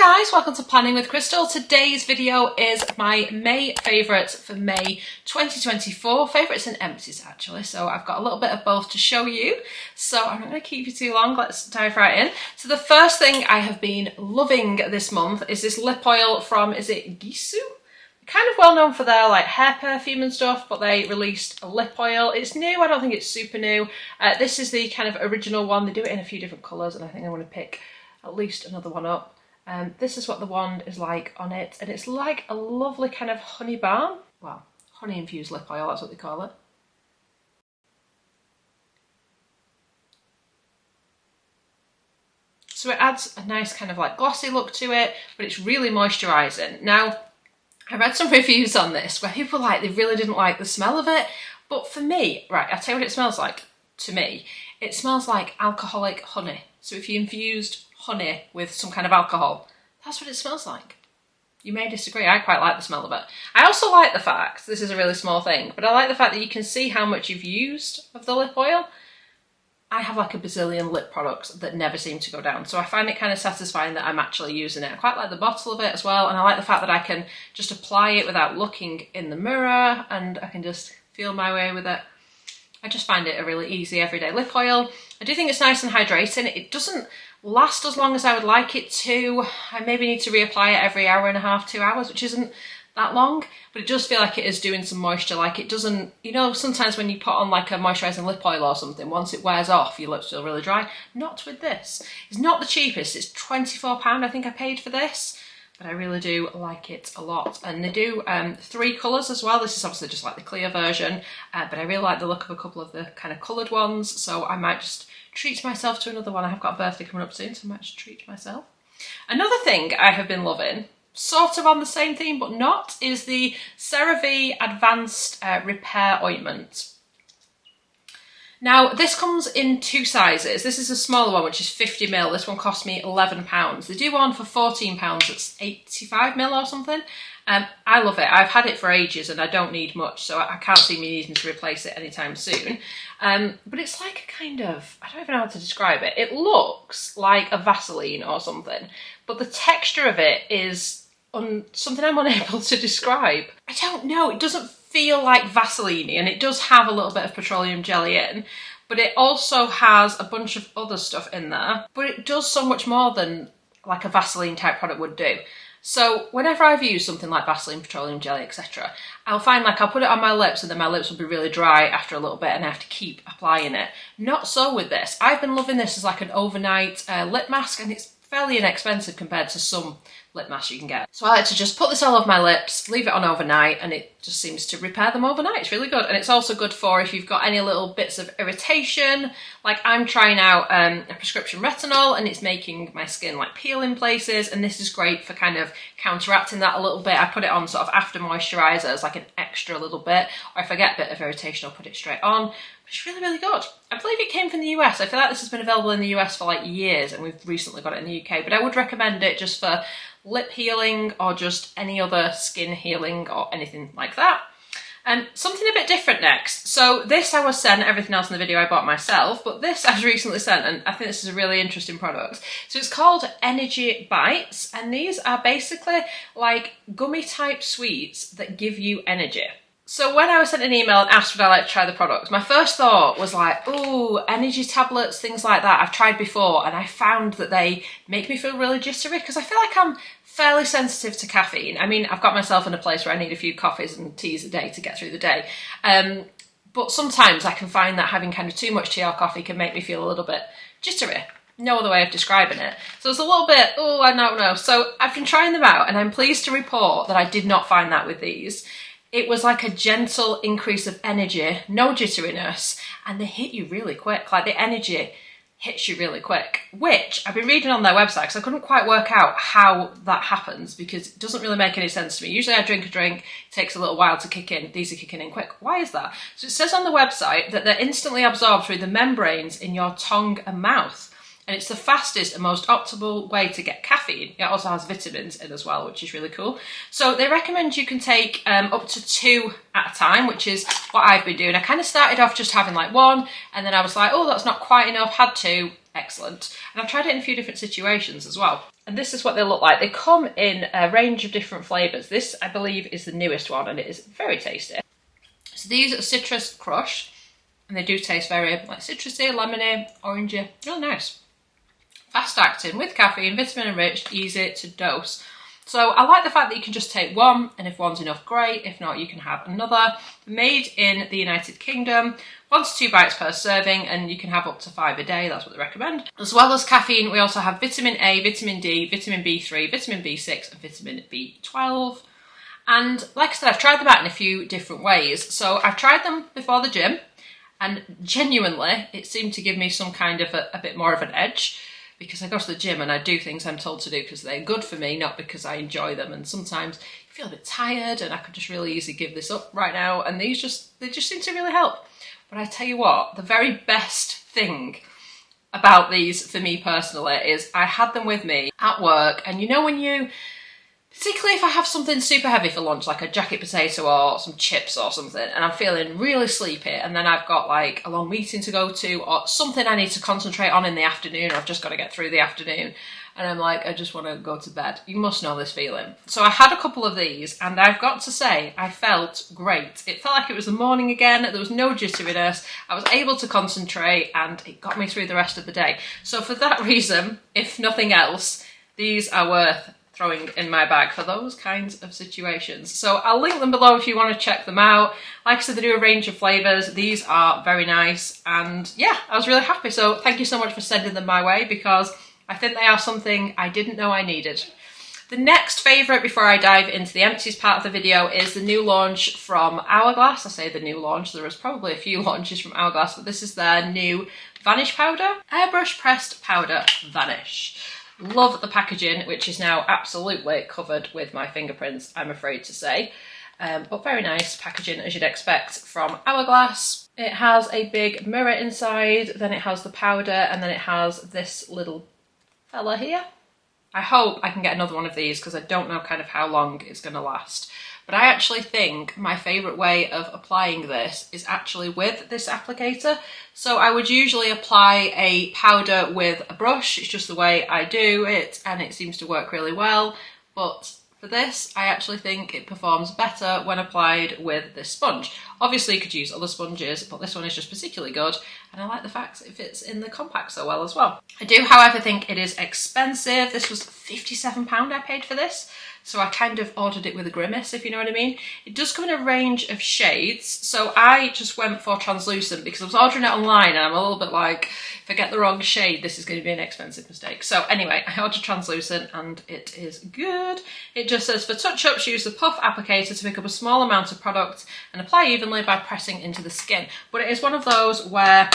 Hi guys, welcome to Planning with Crystal. Today's video is my May favourites for May 2024. Favourites and empties actually, so I've got a little bit of both to show you. So I'm not going to keep you too long, let's dive right in. So the first thing I have been loving this month is this lip oil from, is it Gisou? Kind of well known for their like hair perfume and stuff, but they released a lip oil. It's new, I don't think it's super new. This is the kind of original one. They do it in a few different colours and I think I want to pick at least another one up. This is what the wand is like on it, and it's like a lovely kind of honey balm. Well, honey infused lip oil, that's what they call it. So it adds a nice kind of like glossy look to it, but it's really moisturising. Now, I read some reviews on this where people were like, they really didn't like the smell of it, but for me, right, I'll tell you what it smells like. To me, it smells like alcoholic honey. So if you infused honey with some kind of alcohol, that's what it smells like. You may disagree, I quite like the smell of it. I also like the fact, this is a really small thing, but I like the fact that you can see how much you've used of the lip oil. I have like a bazillion lip products that never seem to go down, so I find it kind of satisfying that I'm actually using it. I quite like the bottle of it as well, and I like the fact that I can just apply it without looking in the mirror, and I can just feel my way with it. I just find it a really easy everyday lip oil. I do think it's nice and hydrating. It doesn't last as long as I would like it to. I maybe need to reapply it every hour and a half, 2 hours, which isn't that long, but it does feel like it is doing some moisture. Like it doesn't, you know, sometimes when you put on like a moisturising lip oil or something, once it wears off, your lips feel really dry. Not with this. It's not the cheapest. It's £24 I think I paid for this, but I really do like it a lot. And they do 3 colours as well. This is obviously just like the clear version, but I really like the look of a couple of the kind of coloured ones, so I might just treat myself to another one. I have got a birthday coming up soon, so I might just treat myself. Another thing I have been loving, sort of on the same theme but not, is the CeraVe Advanced Repair Ointment. Now, this comes in 2 sizes. This is a smaller one, which is 50ml. This one cost me £11. They do one for £14, it's 85ml or something. I love it. I've had it for ages and I don't need much, so I can't see me needing to replace it anytime soon. But it's like a kind of, I don't even know how to describe it. It looks like a Vaseline or something, but the texture of it is something I'm unable to describe. I don't know, it doesn't feel like Vaseline, and it does have a little bit of petroleum jelly in, but it also has a bunch of other stuff in there, but it does so much more than like a Vaseline type product would do. So whenever I've used something like Vaseline, petroleum jelly, etc., I'll find like I'll put it on my lips and then my lips will be really dry after a little bit and I have to keep applying it. Not so with this. I've been loving this as like an overnight lip mask, and it's fairly inexpensive compared to some lip masks you can get. So I like to just put this all over my lips, leave it on overnight, and it just seems to repair them overnight. It's really good. And it's also good for if you've got any little bits of irritation. Like I'm trying out a prescription retinol and it's making my skin like peel in places, and this is great for kind of counteracting that a little bit. I put it on sort of after moisturiser as like an extra little bit, or if I get a bit of irritation I'll put it straight on. It's really, really good. I believe it came from the US. I feel like this has been available in the US for like years and we've recently got it in the UK, but I would recommend it just for lip healing or just any other skin healing or anything like that. Something a bit different next. So this I was sent, everything else in the video I bought myself, but this I was recently sent, and I think this is a really interesting product. So it's called Energy Bites, and these are basically like gummy type sweets that give you energy. So when I was sent an email and asked would I like to try the product, my first thought was like, ooh, energy tablets, things like that. I've tried before and I found that they make me feel really jittery because I feel like I'm fairly sensitive to caffeine. I mean, I've got myself in a place where I need a few coffees and teas a day to get through the day. But sometimes I can find that having kind of too much tea or coffee can make me feel a little bit jittery. No other way of describing it. So it's a little bit, oh, I don't know. So I've been trying them out and I'm pleased to report that I did not find that with these. It was like a gentle increase of energy, no jitteriness, and they hit you really quick. Like the energy hits you really quick, which I've been reading on their website because I couldn't quite work out how that happens because it doesn't really make any sense to me. Usually I drink a drink, it takes a little while to kick in. These are kicking in quick. Why is that? So it says on the website that they're instantly absorbed through the membranes in your tongue and mouth. And it's the fastest and most optimal way to get caffeine. It also has vitamins in as well, which is really cool. So they recommend you can take up to 2 at a time, which is what I've been doing. I kind of started off just having like 1, and then I was like, oh, that's not quite enough, had 2, excellent. And I've tried it in a few different situations as well. And this is what they look like. They come in a range of different flavours. This, I believe, is the newest one, and it is very tasty. So these are Citrus Crush, and they do taste very like citrusy, lemony, orangey, really nice. Fast acting, with caffeine, vitamin enriched, easy to dose. So I like the fact that you can just take one, and if one's enough, great. If not, you can have another. Made in the United Kingdom, 1 to 2 bites per serving, and you can have up to 5 a day, that's what they recommend. As well as caffeine, we also have vitamin A, vitamin D, vitamin B3, vitamin B6, and vitamin B12. And like I said, I've tried them out in a few different ways. So I've tried them before the gym, and genuinely, it seemed to give me some kind of a bit more of an edge, because I go to the gym and I do things I'm told to do because they're good for me, not because I enjoy them. And sometimes you feel a bit tired, and I could just really easily give this up right now. And they just seem to really help. But I tell you what, the very best thing about these for me personally is I had them with me at work. And you know when you, particularly if I have something super heavy for lunch, like a jacket potato or some chips or something, and I'm feeling really sleepy, and then I've got like a long meeting to go to or something I need to concentrate on in the afternoon, or I've just got to get through the afternoon, and I'm like, I just want to go to bed. You must know this feeling. So I had a couple of these, and I've got to say, I felt great. It felt like it was the morning again. There was no jitteriness. I was able to concentrate, and it got me through the rest of the day. So for that reason, if nothing else, these are worth throwing in my bag for those kinds of situations. So I'll link them below if you want to check them out. Like I said, they do a range of flavours. These are very nice, and yeah, I was really happy. So thank you so much for sending them my way, because I think they are something I didn't know I needed. The next favourite before I dive into the empties part of the video is the new launch from Hourglass. I say the new launch, there was probably a few launches from Hourglass, but this is their new Vanish powder. Airbrush pressed powder Vanish. Love the packaging, which is now absolutely covered with my fingerprints, I'm afraid to say. But very nice packaging, as you'd expect from Hourglass. It has a big mirror inside, then it has the powder, and then it has this little fella here. I hope I can get another one of these, because I don't know kind of how long it's going to last. But I actually think my favourite way of applying this is actually with this applicator. So I would usually apply a powder with a brush. It's just the way I do it, and it seems to work really well. But for this, I actually think it performs better when applied with this sponge. Obviously you could use other sponges, but this one is just particularly good, and I like the fact it fits in the compact so well as well. I do, however, think it is expensive. This was £57 I paid for this, so I kind of ordered it with a grimace, if you know what I mean. It does come in a range of shades, so I just went for translucent because I was ordering it online, and I'm a little bit like, if I get the wrong shade, this is going to be an expensive mistake. So anyway, I ordered translucent, and it is good. It just says, for touch-ups, use the puff applicator to pick up a small amount of product and apply evenly by pressing into the skin. But it is one of those where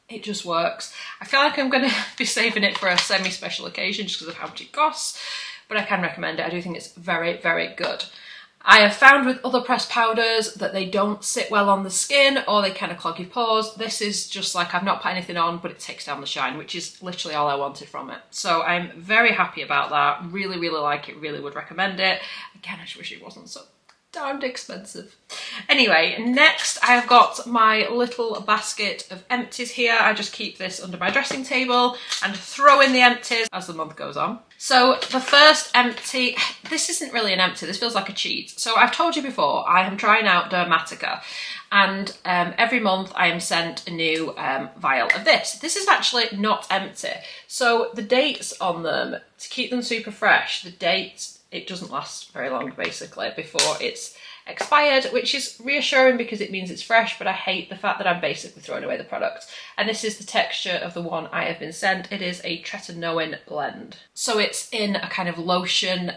it just works. I feel like I'm going to be saving it for a semi-special occasion just because of how much it costs, but I can recommend it. I do think it's very, very good. I have found with other pressed powders that they don't sit well on the skin, or they kind of clog your pores. This is just like, I've not put anything on, but it takes down the shine, which is literally all I wanted from it. So I'm very happy about that. Really, really like it. Really would recommend it. Again, I just wish it wasn't so darned expensive. Anyway, next I've got my little basket of empties here. I just keep this under my dressing table and throw in the empties as the month goes on. So the first empty, this isn't really an empty, this feels like a cheat. So I've told you before, I am trying out Dermatica, and every month I am sent a new vial of this. This is actually not empty. So the dates on them, to keep them super fresh, the dates, it doesn't last very long basically before it's expired, which is reassuring because it means it's fresh, but I hate the fact that I'm basically throwing away the product. And this is the texture of the one I have been sent. It is a tretinoin blend. So it's in a kind of lotion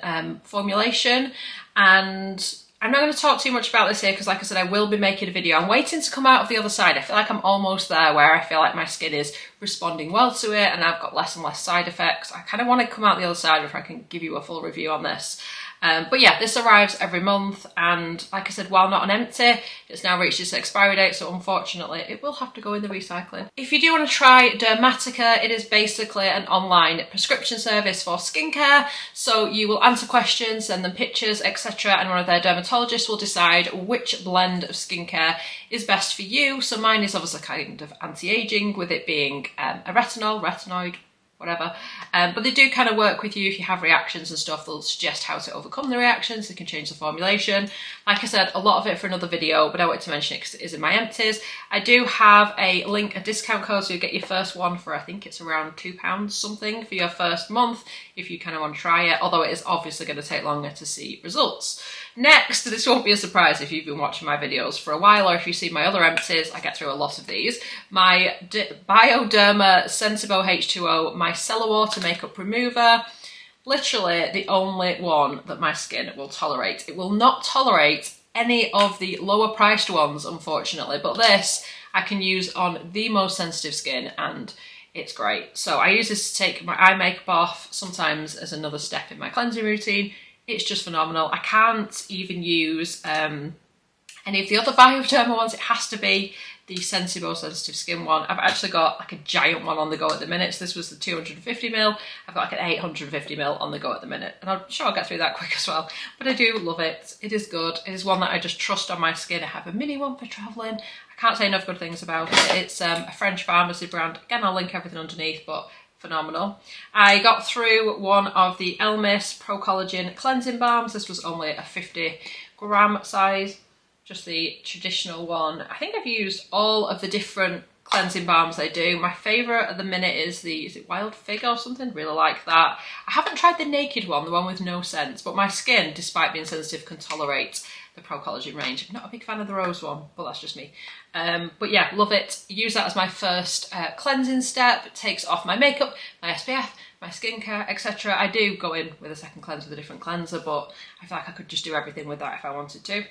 formulation, and I'm not going to talk too much about this here because, like I said, I will be making a video. I'm waiting to come out of the other side. I feel like I'm almost there, where I feel like my skin is responding well to it and I've got less and less side effects. I kind of want to come out the other side before I can give you a full review on this. But yeah, this arrives every month, and like I said, while not an empty, it's now reached its expiry date, so unfortunately it will have to go in the recycling. If you do want to try Dermatica, it is basically an online prescription service for skincare. So you will answer questions, send them pictures, etc., and one of their dermatologists will decide which blend of skincare is best for you. So mine is obviously kind of anti-aging, with it being a retinoid, whatever, but they do kind of work with you if you have reactions and stuff. They'll suggest how to overcome the reactions. They can change the formulation. Like I said, a lot of it for another video, but I wanted to mention it because it is in my empties. I do have a link, a discount code, so you get your first one for, I think it's around £2 something for your first month if you kind of want to try it, although it is obviously going to take longer to see results. Next, this won't be a surprise if you've been watching my videos for a while, or if you see my other empties, I get through a lot of these. My Bioderma Sensibo H2O Micellar Water Makeup Remover. Literally the only one that my skin will tolerate. It will not tolerate any of the lower priced ones, unfortunately, but this I can use on the most sensitive skin, and it's great. So I use this to take my eye makeup off, sometimes as another step in my cleansing routine. It's just phenomenal. I can't even use any of the other Bioderma ones. It has to be the Sensibo Sensitive Skin one. I've actually got like a giant one on the go at the minute. So this was the 250ml. I've got like an 850ml on the go at the minute. And I'm sure I'll get through that quick as well. But I do love it. It is good. It is one that I just trust on my skin. I have a mini one for travelling. I can't say enough good things about it. It's a French pharmacy brand. Again, I'll link everything underneath, but phenomenal. I got through one of the Elmis Pro Collagen cleansing balms. This was only a 50-gram size, just the traditional one. I think I've used all of the different cleansing balms they do. My favourite at the minute is it Wild Fig or something? Really like that. I haven't tried the naked one, the one with no scent, but my skin, despite being sensitive, can tolerate the Pro Collagen range. I'm not a big fan of the rose one, but that's just me. But yeah, love it. Use that as my first cleansing step. It takes off my makeup, my SPF, my skincare, etc. I do go in with a second cleanse with a different cleanser, but I feel like I could just do everything with that if I wanted to.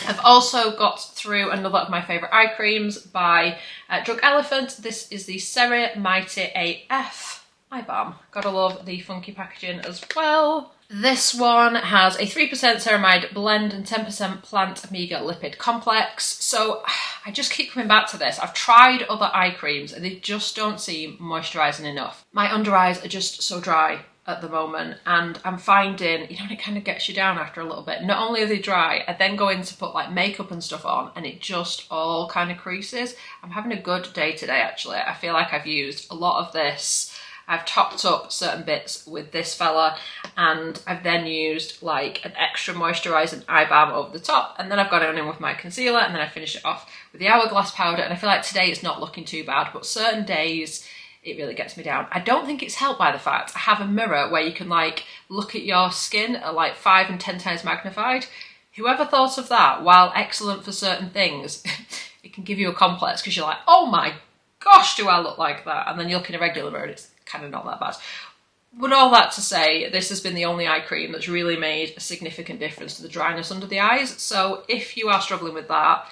I've also got through another of my favourite eye creams by Drug Elephant. This is the CeraVe AF eye balm. Gotta love the funky packaging as well. This one has a 3% ceramide blend and 10% plant omega lipid complex. So I just keep coming back to this. I've tried other eye creams and they just don't seem moisturising enough. My under eyes are just so dry at the moment, and I'm finding, you know, it kind of gets you down after a little bit. Not only are they dry, I then go in to put like makeup and stuff on and it just all kind of creases. I'm having a good day today actually. I feel like I've used a lot of this. I've topped up certain bits with this fella, and I've then used like an extra moisturising eye balm over the top, and then I've got it in with my concealer, and then I finish it off with the Hourglass powder. And I feel like today it's not looking too bad, but certain days it really gets me down. I don't think it's helped by the fact I have a mirror where you can like look at your skin at like 5 and 10 times magnified. Whoever thought of that, while excellent for certain things, it can give you a complex because you're like, oh my gosh, do I look like that? And then you look in a regular mirror and it's kind of not that bad. But all that to say, this has been the only eye cream that's really made a significant difference to the dryness under the eyes. So if you are struggling with that,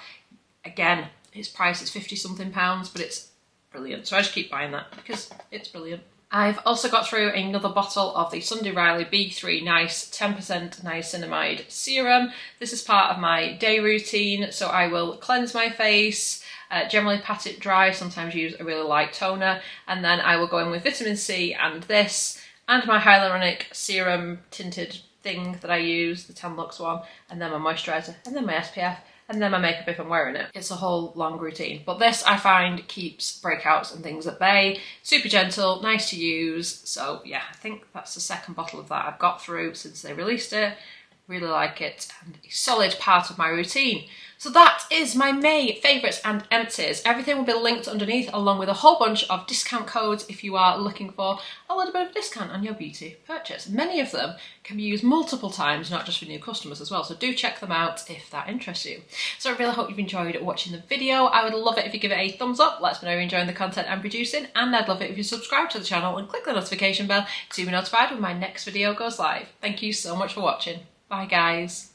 again, its price is 50 something pounds, but it's brilliant. So I just keep buying that because it's brilliant. I've also got through another bottle of the Sunday Riley B3 Nice 10% niacinamide serum. This is part of my day routine, so I will cleanse my face, generally pat it dry, sometimes use a really light toner, and then I will go in with vitamin C and this, and my hyaluronic serum tinted thing that I use, the Tan Lux one, and then my moisturiser, and then my SPF, and then my makeup if I'm wearing it. It's a whole long routine. But this I find keeps breakouts and things at bay. Super gentle, nice to use. So yeah, I think that's the second bottle of that I've got through since they released it. Really like it, and a solid part of my routine. So that is my May favourites and empties. Everything will be linked underneath, along with a whole bunch of discount codes if you are looking for a little bit of a discount on your beauty purchase. Many of them can be used multiple times, not just for new customers as well, so do check them out if that interests you. So I really hope you've enjoyed watching the video. I would love it if you give it a thumbs up, let me know you're enjoying the content I'm producing, and I'd love it if you subscribe to the channel and click the notification bell to be notified when my next video goes live. Thank you so much for watching. Bye guys.